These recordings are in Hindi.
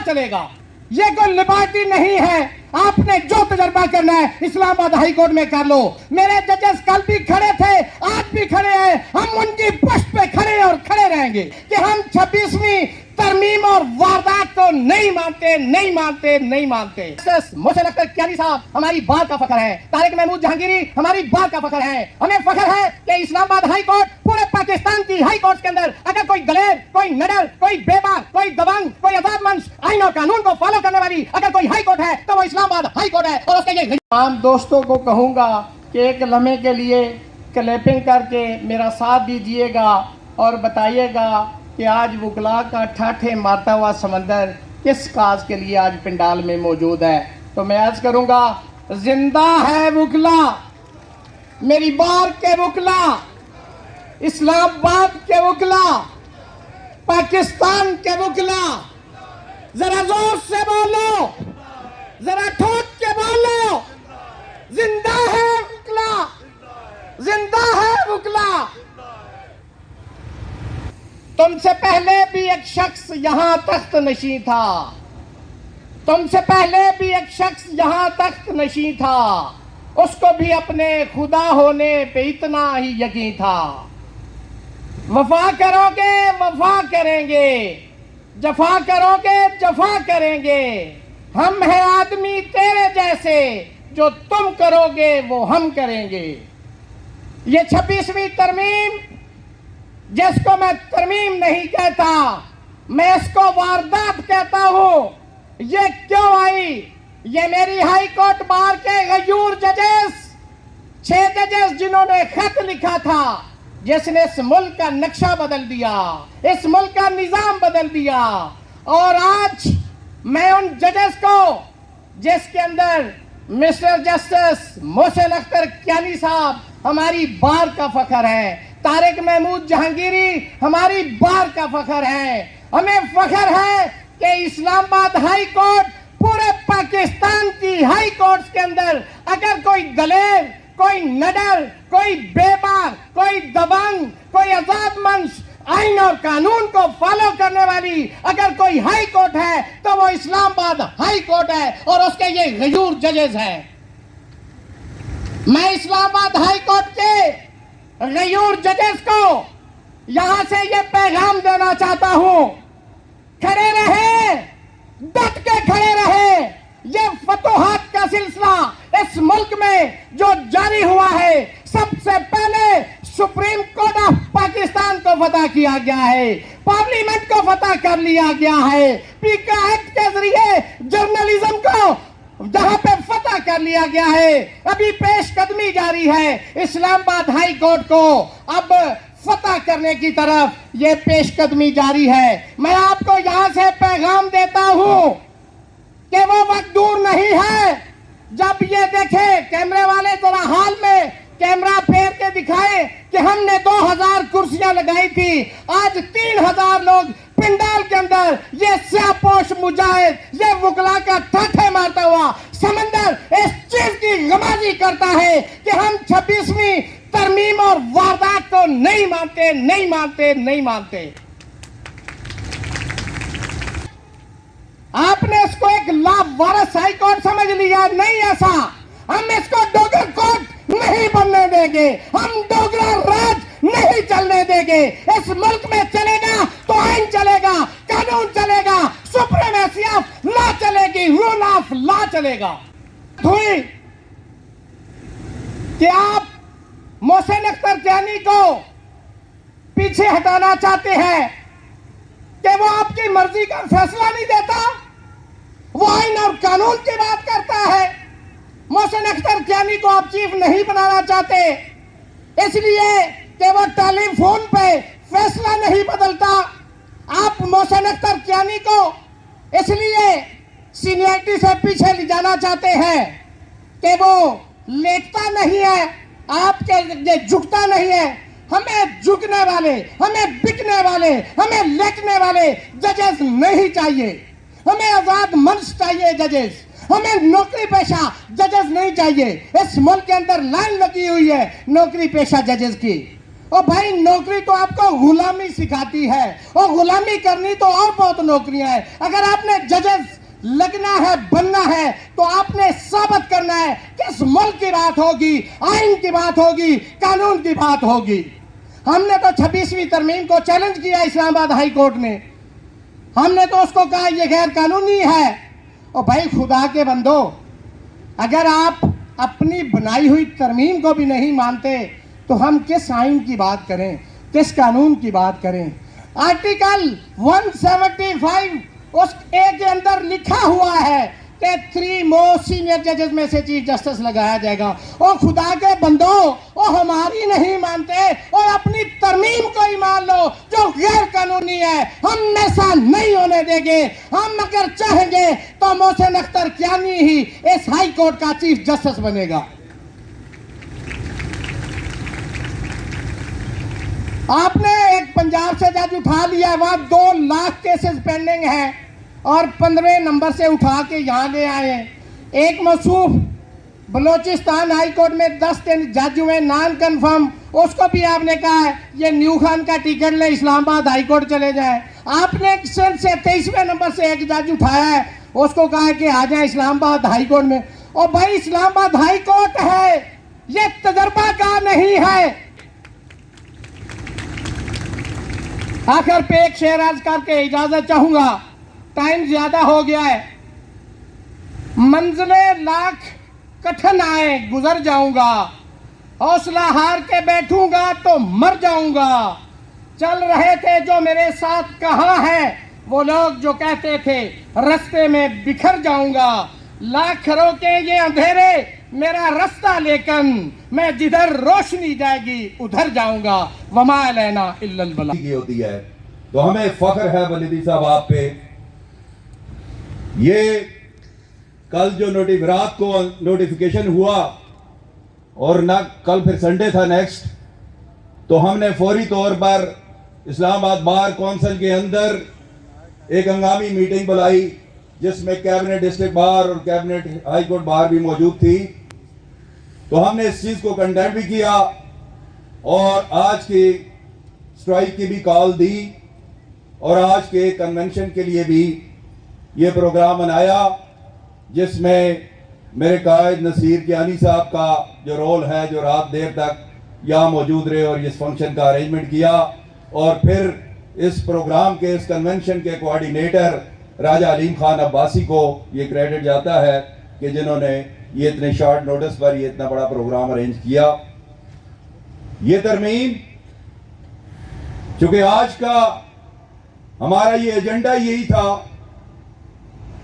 चलेगा। ये कोई लिबर्टी नहीं है। आपने जो तजर्बा करना है इस्लामाबाद हाई कोर्ट में कर लो। मेरे जजेस कल भी खड़े थे, आज भी खड़े हैं। हम उनकी पुष्ट पे खड़े और खड़े रहेंगे कि हम 26वीं तरमीम और वारदात को नहीं मानते, नहीं मानते, नहीं मानते। मोहसिन अख्तर कियानी साहब हमारी बात का फख्र है, तारिक महमूद जहांगीरी हमारी बात का फख्र है। हमें फख्र है कि इस्लामाबाद हाई कोर्ट, पूरे पाकिस्तान की हाई कोर्ट के अंदर अगर कोई दलेर, कोई नडर, कोई बेबाक, कोई दबंग, कोई आजादमंद आईन और कानून को फॉलो करने वाली अगर कोई हाई कोर्ट है तो वो इस्लामाबाद हाई कोर्ट है। और उसके ये तमाम दोस्तों को कहूंगा कि एक लम्हे के लिए क्लैपिंग करके मेरा साथ दीजिएगा और बताइएगा कि आज वकला का ठाठे मारता हुआ समंदर किस काज के लिए आज पंडाल में मौजूद है। तो मैं अर्ज करूंगा, जिंदा है वकला, मेरी बार के वकला, इस्लामाबाद के वकला, पाकिस्तान के वकला, जरा जोर से बोलो, जरा ठोक के बोलो, जिंदा है वकला, जिंदा है वकला। तुमसे पहले भी एक शख्स यहां तख्त नशी था, तुमसे पहले भी एक शख्स यहां तख्त नशी था, उसको भी अपने खुदा होने पे इतना ही यकीन था। वफा करोगे वफा करेंगे, जफा करोगे जफा करेंगे, हम हैं आदमी तेरे जैसे, जो तुम करोगे वो हम करेंगे। ये 26वीं तरमीम, जिसको मैं तरमीम नहीं कहता, मैं इसको वारदात कहता हूं। ये क्यों आई? ये मेरी हाई कोर्ट बार के गयूर जजेस, 6 जजेस जिन्होंने खत लिखा था, जिसने इस मुल्क का नक्शा बदल दिया, इस मुल्क का निजाम बदल दिया। और आज मैं उन जजेस को, जिसके अंदर मिस्टर जस्टिस मोहसिन अख्तर कियानी साहब हमारी बार का फख्र है, तारिक महमूद जहांगीरी हमारी बार का फख्र है। हमें फख्र है कि इस्लामाबाद हाई कोर्ट, पूरे पाकिस्तान की हाई कोर्ट के अंदर अगर कोई दलेर, कोई नडर, कोई बेबाक, कोई दबंग, कोई आजादमंद आईन और कानून को फॉलो करने वाली अगर कोई हाई कोर्ट है तो वो इस्लामाबाद हाई कोर्ट है और उसके ये गयूर जजेस हैं। मैं इस्लामाबाद हाई कोर्ट के गयूर जजेस को यहां से ये पैगाम देना चाहता हूं, खड़े रहे, डट के खड़े रहे। ये फतोहात का सिलसिला इस मुल्क में जो जारी हुआ है, सबसे पहले सुप्रीम कोर्ट ऑफ पाकिस्तान को फतह किया गया है, पार्लियामेंट को फतह कर लिया गया है, पीका एक्ट के जरिए जर्नलिज्म को जहां पे फतह कर लिया गया है। अभी पेश कदमी जारी है इस्लामाबाद हाई कोर्ट को अब फतह करने की तरफ, ये पेश कदमी जारी है। मैं आपको यहां से पैगाम देता हूं कि वो वक्त दूर नहीं है जब ये देखे, कैमरे वाले जरा हाल में कैमरा फेर के दिखाए कि हमने 2000 कुर्सियां लगाई थी, आज 3000 लोग पिंडाल के अंदर, ये स्यापोश मुजाहिद, ये वकला का ठाठे मारता हुआ समंदर इस चीज की गमाजी करता है कि हम 26वीं तरमीम और वारदात को नहीं मानते, नहीं मानते, नहीं मानते। आपने इसको एक लावारिस हाई कोर्ट समझ लिया, नहीं ऐसा। हम इसको डोगर कोर्ट नहीं बनने देंगे, हम डोगरा राज नहीं चलने देंगे। इस मुल्क में चलेगा तो आइन चलेगा, कानून चलेगा, सुप्रीमेसी ऑफ लॉ चलेगी, रूल ऑफ लॉ चलेगा। हुई कि आप मोहसिन अख्तर कियानी को पीछे हटाना चाहते हैं कि वो आपकी मर्जी का फैसला नहीं देता, वो आइन और कानून की बात करता है। मोहसिन अख्तर कियानी को आप चीफ नहीं बनाना चाहते इसलिए कि वो टेलीफोन पे फैसला नहीं बदलता। आप मोहसिन अख्तर कियानी को इसलिए सीनियरिटी से पीछे ले जाना चाहते हैं कि वो लेटता नहीं है, आपके झुकता नहीं है। हमें झुकने वाले, हमें बिकने वाले, हमें लेटने वाले जजेस नहीं चाहिए। हमें आजाद मंच चाहिए जजेस, हमें नौकरी पेशा जजेस नहीं चाहिए। इस मुल्क के अंदर लाइन लगी हुई है नौकरी पेशा जजेस की। और भाई नौकरी तो आपको गुलामी सिखाती है, और गुलामी करनी तो और बहुत नौकरियां हैं। अगर आपने जजेस लगना है, बनना है, तो आपने साबित करना है किस मुल्क की बात होगी, आइन की बात होगी, कानून की बात होगी। हमने तो 26वीं तरमीम को चैलेंज किया इस्लामाबाद हाई कोर्ट ने, हमने तो उसको कहा यह गैर कानूनी है। और भाई खुदा के बंदो, अगर आप अपनी बनाई हुई तरमीम को भी नहीं मानते तो हम किस आइन की बात करें, किस कानून की बात करें। आर्टिकल 175 उस ए के अंदर लिखा हुआ है कि 3 मोस्ट सीनियर जजेस में से चीफ जस्टिस लगाया जाएगा। और खुदा के बंदो, और हमारी नहीं मानते और अपनी तरमीम को ही मान लो जो गैर कानूनी है, हम ऐसा नहीं होने देंगे। हम अगर चाहेंगे तो मोहसिन अख्तर कियानी ही इस हाई कोर्ट का चीफ जस्टिस बनेगा। आपने एक पंजाब से जज उठा लिया, वहां 2 लाख केसेस पेंडिंग हैं और 15 नंबर से उठा के यहां ले आए हैं। एक मसूफ बलोचिस्तान हाई कोर्ट में 10 दिन जज हुए नॉन कंफर्म, उसको भी आपने कहा है ये न्यू खान का टिकट ले इस्लामाबाद हाई कोर्ट चले जाए। आपने सिर्फ से 23वें नंबर से एक जज उठाया है, उसको कहा है कि आ जाए इस्लामाबाद हाई कोर्ट में। और भाई इस्लामाबाद हाई कोर्ट है, ये तजर्बा का नहीं है। आखिर पे एक शेर अर्ज करके इजाजत चाहूंगा, टाइम ज्यादा हो गया है। मंजिले लाख कठिन आए गुजर जाऊंगा, हौसला हार के बैठूंगा तो मर जाऊंगा। चल रहे थे जो मेरे साथ कहाँ है वो लोग जो कहते थे रास्ते में बिखर जाऊंगा। लाख रोके ये अंधेरे मेरा रास्ता, लेकिन मैं जिधर रोशनी जाएगी उधर जाऊंगा। वमा अलैना इल्लल बलाग की होती है। तो हमें फख्र है वलीदी साहब आप पे। ये कल जो रात को नोटिफिकेशन हुआ और ना कल फिर संडे था नेक्स्ट, तो हमने फौरी तौर पर इस्लामाबाद बार कौंसिल के अंदर एक हंगामी मीटिंग बुलाई जिसमें कैबिनेट डिस्ट्रिक्ट बार और कैबिनेट हाई कोर्ट बार भी मौजूद थी। तो हमने इस चीज़ को कंडेम भी किया और आज की स्ट्राइक की भी कॉल दी और आज के कन्वेंशन के लिए भी ये प्रोग्राम बनाया, जिसमें मेरे कायद नसीर कियानी साहब का जो रोल है, जो रात देर तक यहाँ मौजूद रहे और इस फंक्शन का अरेंजमेंट किया। और फिर इस प्रोग्राम के, इस कन्वेंशन के कोऑर्डिनेटर राजा अलीम खान अब्बासी को ये क्रेडिट जाता है कि जिन्होंने ये इतने शॉर्ट नोटिस पर ये इतना बड़ा प्रोग्राम अरेंज किया। ये तरमीम, चूंकि आज का हमारा ये एजेंडा यही था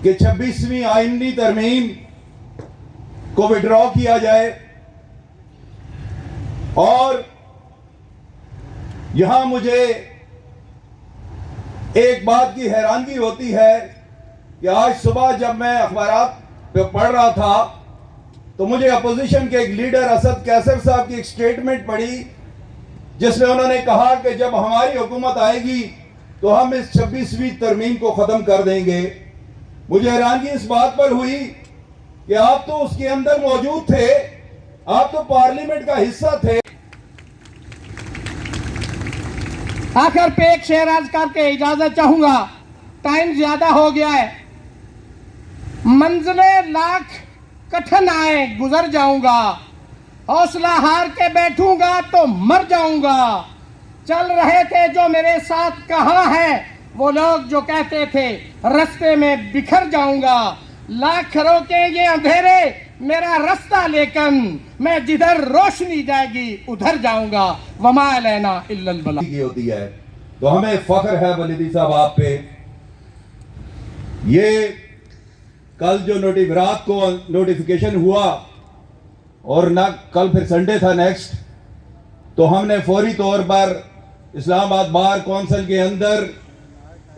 कि 26वीं आईनी तरमीम को विड्रॉ किया जाए, और यहां मुझे एक बात की हैरानगी होती है कि आज सुबह जब मैं अखबारात पे पढ़ रहा था तो मुझे अपोजिशन के एक लीडर असद कैसर साहब की एक स्टेटमेंट पढ़ी जिसमें उन्होंने कहा कि जब हमारी हुकूमत आएगी तो हम इस 26वीं तरमीम को खत्म कर देंगे। मुझे हैरानगी इस बात पर हुई कि आप तो उसके अंदर मौजूद थे, आप तो पार्लियामेंट का हिस्सा थे। आखिर पे एक शेर अर्ज करके इजाजत चाहूंगा, टाइम ज्यादा हो गया है। मंजिले लाख कठिन आए गुजर जाऊंगा, हौसला हार के बैठूंगा तो मर जाऊंगा। चल रहे थे जो मेरे साथ कहाँ है वो लोग जो कहते थे रास्ते में बिखर जाऊंगा। लाख रोके ये अंधेरे मेरा रास्ता, लेकिन मैं जिधर रोशनी जाएगी उधर जाऊंगा। वमा अलैना इल्लल बलाग की होती है। तो हमें फख्र है वलीदी साहब आप पे। ये कल जो रात को नोटिफिकेशन हुआ और ना कल फिर संडे था नेक्स्ट, तो हमने फौरी तौर पर इस्लामाबाद बार कौंसिल के अंदर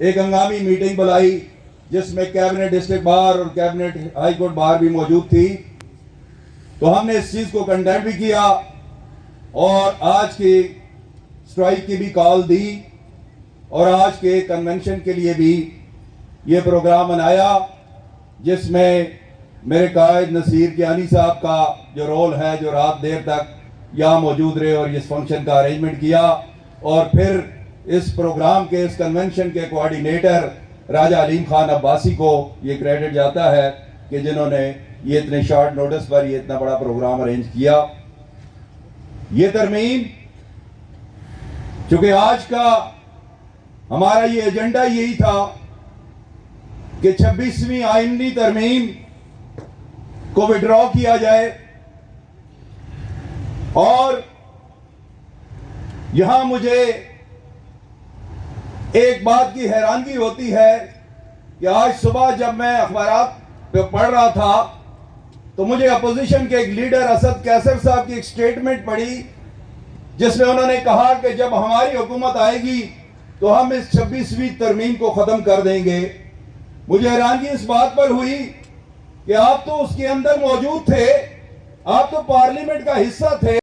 एक हंगामी मीटिंग बुलाई जिसमें कैबिनेट डिस्ट्रिक्ट बार और कैबिनेट हाई कोर्ट बार भी मौजूद थी। तो हमने इस चीज़ को कंडेम भी किया और आज की स्ट्राइक की भी कॉल दी और आज के कन्वेंशन के लिए भी ये प्रोग्राम बनाया, जिसमें मेरे कायद नसीर कियानी साहब का जो रोल है, जो रात देर तक यहाँ मौजूद रहे और इस फंक्शन का अरेंजमेंट किया। और फिर इस प्रोग्राम के, इस कन्वेंशन के कोऑर्डिनेटर राजा अलीम खान अब्बासी को ये क्रेडिट जाता है कि जिन्होंने ये इतने शॉर्ट नोटिस पर ये इतना बड़ा प्रोग्राम अरेंज किया। ये तरमीम, चूंकि आज का हमारा ये एजेंडा यही था कि 26वीं आईनी तरमीम को विड्रॉ किया जाए, और यहां मुझे एक बात की हैरानगी होती है कि आज सुबह जब मैं अखबारात पे पढ़ रहा था तो मुझे अपोजिशन के एक लीडर असद कैसर साहब की एक स्टेटमेंट पढ़ी जिसमें उन्होंने कहा कि जब हमारी हुकूमत आएगी तो हम इस 26वीं तरमीम को खत्म कर देंगे। मुझे हैरानगी इस बात पर हुई कि आप तो उसके अंदर मौजूद थे, आप तो पार्लियामेंट का हिस्सा थे।